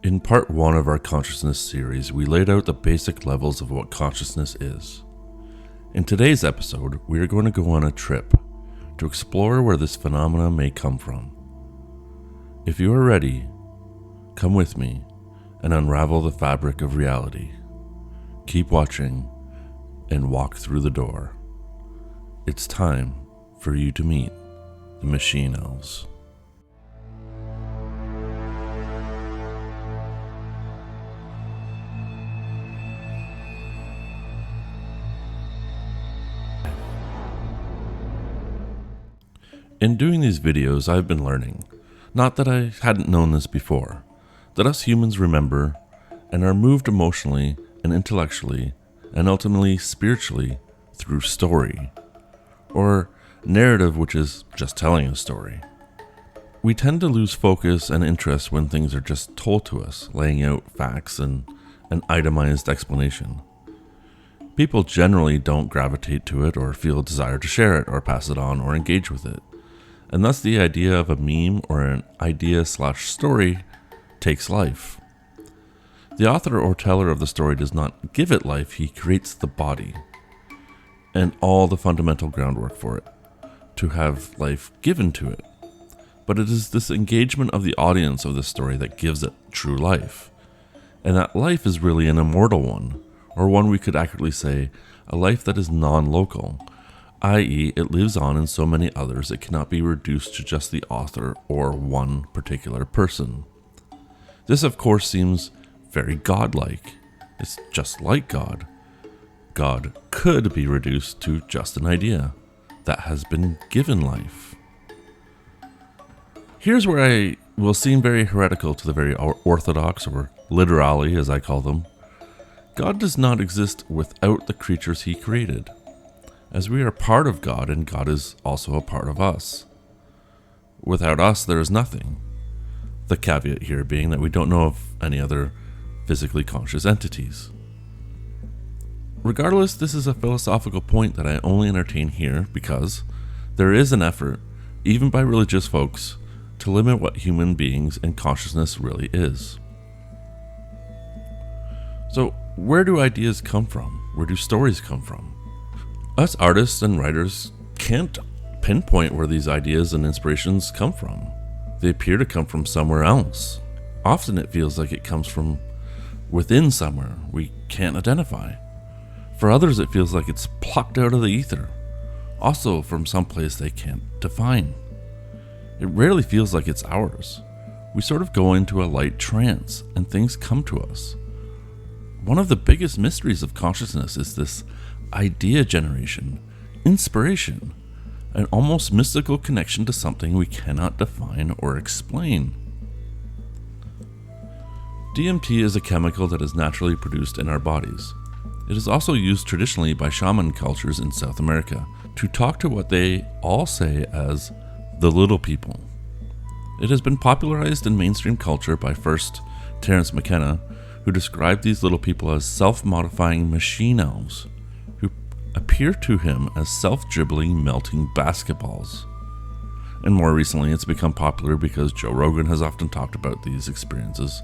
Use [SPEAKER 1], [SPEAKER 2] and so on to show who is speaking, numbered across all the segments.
[SPEAKER 1] In part 1 of our consciousness series, we laid out the basic levels of what consciousness is. In today's episode, we are going to go on a trip to explore where this phenomena may come from. If you are ready, come with me and unravel the fabric of reality. Keep watching and walk through the door. It's time for you to meet the Machine Elves. In doing these videos, I've been learning, not that I hadn't known this before, that us humans remember and are moved emotionally and intellectually and ultimately spiritually through story, or narrative, which is just telling a story. We tend to lose focus and interest when things are just told to us, laying out facts and an itemized explanation. People generally don't gravitate to it or feel a desire to share it or pass it on or engage with it. And thus the idea of a meme or an idea/story takes life. The author or teller of the story does not give it life, he creates the body and all the fundamental groundwork for it, to have life given to it. But it is this engagement of the audience of the story that gives it true life. And that life is really an immortal one, or one we could accurately say, a life that is non-local, i.e. it lives on in so many others it cannot be reduced to just the author or one particular person. This of course seems very godlike. It's just like God. God could be reduced to just an idea that has been given life. Here's where I will seem very heretical to the very orthodox, or literally as I call them. God does not exist without the creatures he created, as we are part of God and God is also a part of us. Without us, there is nothing. The caveat here being that we don't know of any other physically conscious entities. Regardless, this is a philosophical point that I only entertain here because there is an effort, even by religious folks, to limit what human beings and consciousness really is. So, where do ideas come from? Where do stories come from? Us artists and writers can't pinpoint where these ideas and inspirations come from. They appear to come from somewhere else. Often it feels like it comes from within somewhere we can't identify. For others it feels like it's plucked out of the ether, also from someplace they can't define. It rarely feels like it's ours. We sort of go into a light trance and things come to us. One of the biggest mysteries of consciousness is this idea generation, inspiration, an almost mystical connection to something we cannot define or explain. DMT is a chemical that is naturally produced in our bodies. It is also used traditionally by shaman cultures in South America to talk to what they all say as the little people. It has been popularized in mainstream culture by first Terence Mckenna, who described these little people as self-modifying machine elves, who appear to him as self-dribbling, melting basketballs. And more recently, it's become popular because Joe Rogan has often talked about these experiences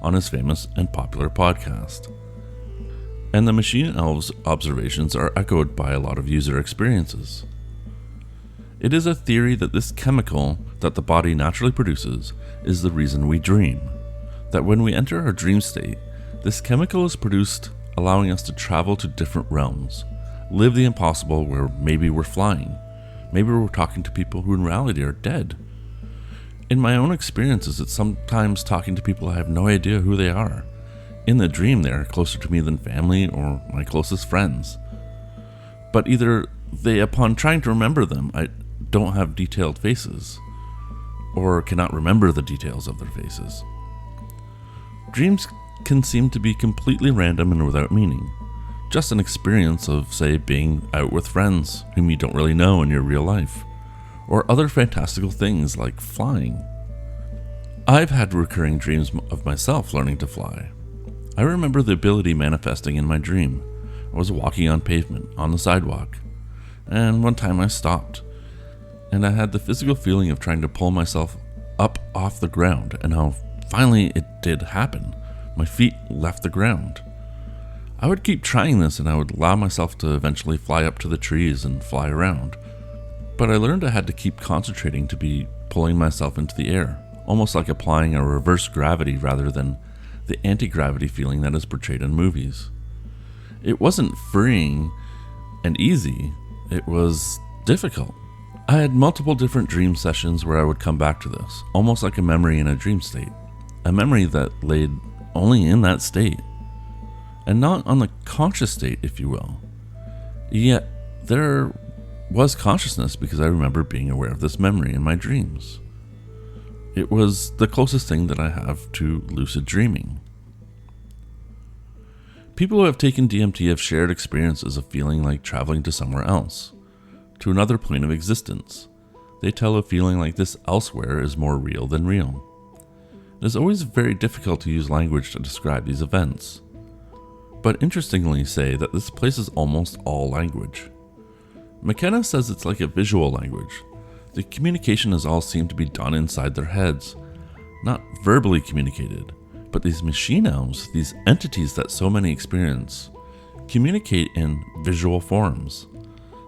[SPEAKER 1] on his famous and popular podcast. And the Machine Elves observations are echoed by a lot of user experiences. It is a theory that this chemical that the body naturally produces is the reason we dream. That when we enter our dream state, this chemical is produced, allowing us to travel to different realms, live the impossible where maybe we're flying, maybe we're talking to people who in reality are dead. In my own experiences, it's sometimes talking to people I have no idea who they are. In the dream, they are closer to me than family or my closest friends. But either they, upon trying to remember them, I don't have detailed faces, or cannot remember the details of their faces. Dreams can seem to be completely random and without meaning. Just an experience of, say, being out with friends whom you don't really know in your real life, or other fantastical things like flying. I've had recurring dreams of myself learning to fly. I remember the ability manifesting in my dream. I was walking on pavement, on the sidewalk, and one time I stopped, and I had the physical feeling of trying to pull myself up off the ground and how Finally, it did happen. My feet left the ground. I would keep trying this, and I would allow myself to eventually fly up to the trees and fly around. But I learned I had to keep concentrating to be pulling myself into the air, almost like applying a reverse gravity rather than the anti-gravity feeling that is portrayed in movies. It wasn't freeing and easy, it was difficult. I had multiple different dream sessions where I would come back to this, almost like a memory in a dream state. A memory that laid only in that state, and not on the conscious state, if you will. Yet, there was consciousness because I remember being aware of this memory in my dreams. It was the closest thing that I have to lucid dreaming. People who have taken DMT have shared experiences of feeling like traveling to somewhere else, to another plane of existence. They tell of feeling like this elsewhere is more real than real. It is always very difficult to use language to describe these events, but interestingly say that this place is almost all language. Mckenna says it's like a visual language. The communication has all seemed to be done inside their heads, not verbally communicated, but these machine elves, these entities that so many experience, communicate in visual forms,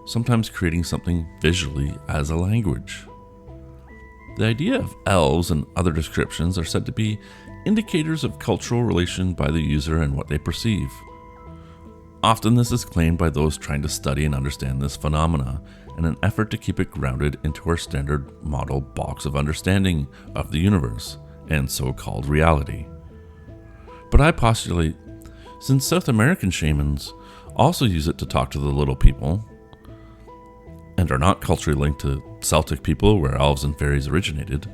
[SPEAKER 1] sometimes creating something visually as a language. The idea of elves and other descriptions are said to be indicators of cultural relation by the user and what they perceive. Often this is claimed by those trying to study and understand this phenomena in an effort to keep it grounded into our standard model box of understanding of the universe and so-called reality. But I postulate, since South American shamans also use it to talk to the little people, and are not culturally linked to Celtic people where elves and fairies originated,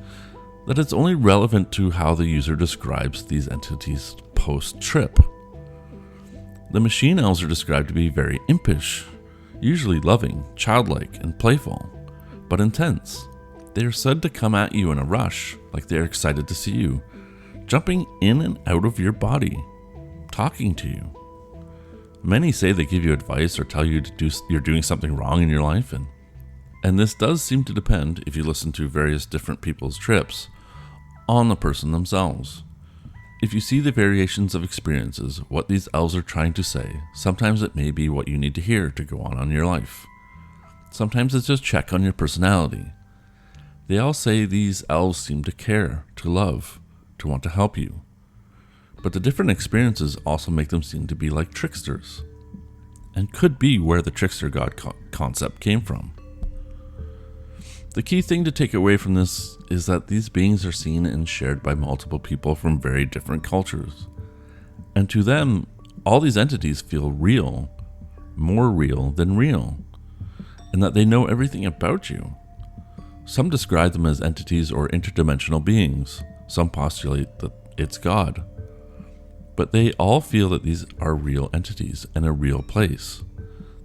[SPEAKER 1] that it's only relevant to how the user describes these entities post-trip. The machine elves are described to be very impish, usually loving, childlike, and playful, but intense. They are said to come at you in a rush, like they are excited to see you, jumping in and out of your body, talking to you. Many say they give you advice or tell you you're doing something wrong in your life, and this does seem to depend, if you listen to various different people's trips, on the person themselves. If you see the variations of experiences, what these elves are trying to say, sometimes it may be what you need to hear to go on in your life. Sometimes it's just check on your personality. They all say these elves seem to care, to love, to want to help you. But the different experiences also make them seem to be like tricksters, and could be where the trickster god concept came from. The key thing to take away from this is that these beings are seen and shared by multiple people from very different cultures. And to them, all these entities feel real, more real than real, and that they know everything about you. Some describe them as entities or interdimensional beings. Some postulate that it's God. But they all feel that these are real entities in a real place,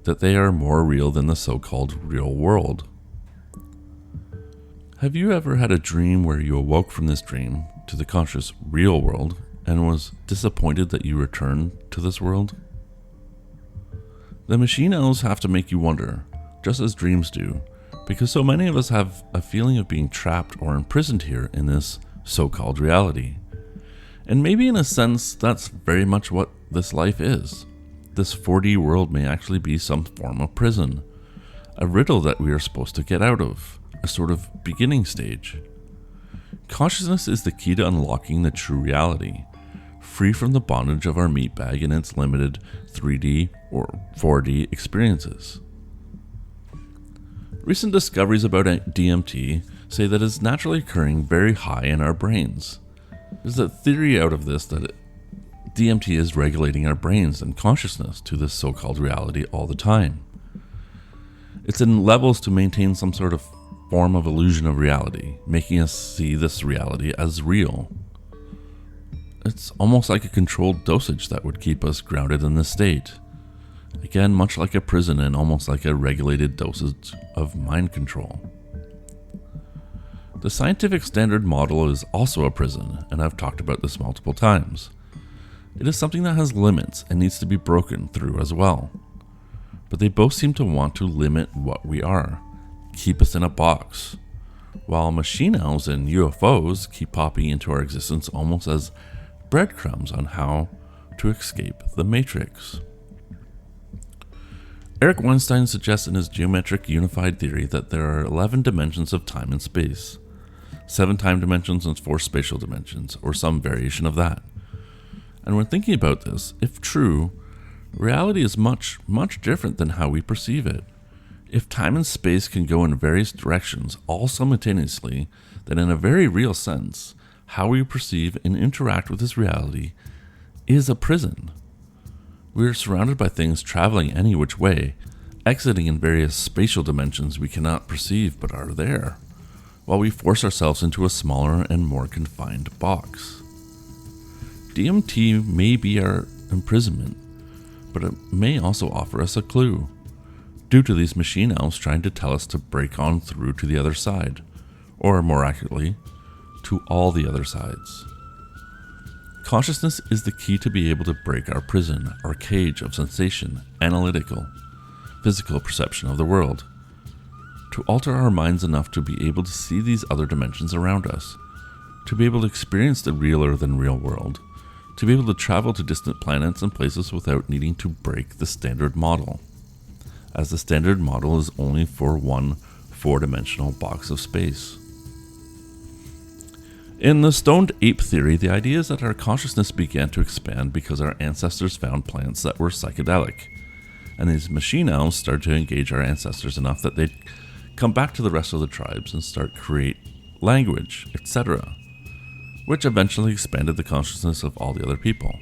[SPEAKER 1] that they are more real than the so-called real world. Have you ever had a dream where you awoke from this dream to the conscious real world and was disappointed that you returned to this world? The machine elves have to make you wonder, just as dreams do, because so many of us have a feeling of being trapped or imprisoned here in this so-called reality. And maybe in a sense, that's very much what this life is. This 4D world may actually be some form of prison, a riddle that we are supposed to get out of, a sort of beginning stage. Consciousness is the key to unlocking the true reality, free from the bondage of our meat bag and its limited 3D or 4D experiences. Recent discoveries about DMT say that it's naturally occurring very high in our brains. There's a theory out of this that DMT is regulating our brains and consciousness to this so-called reality all the time. It's in levels to maintain some sort of form of illusion of reality, making us see this reality as real. It's almost like a controlled dosage that would keep us grounded in this state. Again, much like a prison and almost like a regulated dosage of mind control. The scientific standard model is also a prison, and I've talked about this multiple times. It is something that has limits and needs to be broken through as well. But they both seem to want to limit what we are, keep us in a box, while machine elves and UFOs keep popping into our existence almost as breadcrumbs on how to escape the Matrix. Eric Weinstein suggests in his geometric unified theory that there are 11 dimensions of time and space, 7 time dimensions and 4 spatial dimensions, or some variation of that. And when thinking about this, if true, reality is much, much different than how we perceive it. If time and space can go in various directions all simultaneously, then in a very real sense, how we perceive and interact with this reality is a prison. We are surrounded by things traveling any which way, exiting in various spatial dimensions we cannot perceive but are there, while we force ourselves into a smaller and more confined box. DMT may be our imprisonment, but it may also offer us a clue, due to these machine elves trying to tell us to break on through to the other side, or more accurately, to all the other sides. Consciousness is the key to be able to break our prison, our cage of sensation, analytical, physical perception of the world, to alter our minds enough to be able to see these other dimensions around us, to be able to experience the realer than real world, to be able to travel to distant planets and places without needing to break the standard model, as the standard model is only for one 4-dimensional box of space. In the stoned ape theory, the idea is that our consciousness began to expand because our ancestors found plants that were psychedelic, and these machine elves started to engage our ancestors enough that they'd come back to the rest of the tribes and start create language, etc., which eventually expanded the consciousness of all the other people.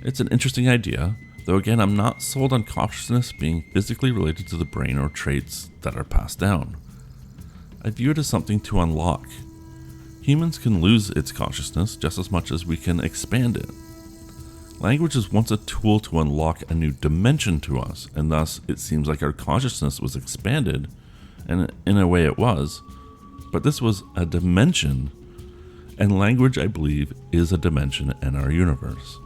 [SPEAKER 1] It's an interesting idea, though again I'm not sold on consciousness being physically related to the brain or traits that are passed down. I view it as something to unlock. Humans can lose its consciousness just as much as we can expand it. Language is once a tool to unlock a new dimension to us, and thus it seems like our consciousness was expanded, and in a way it was, but this was a dimension, and language, I believe, is a dimension in our universe.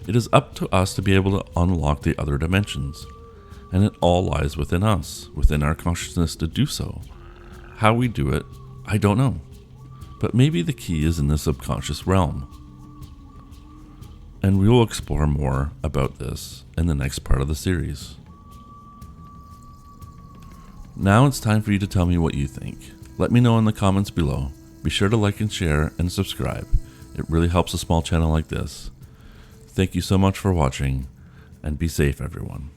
[SPEAKER 1] It is up to us to be able to unlock the other dimensions, and it all lies within us, within our consciousness to do so. How we do it, I don't know, but maybe the key is in the subconscious realm. And we will explore more about this in the next part of the series. Now it's time for you to tell me what you think. Let me know in the comments below. Be sure to like and share and subscribe. It really helps a small channel like this. Thank you so much for watching, and be safe, everyone.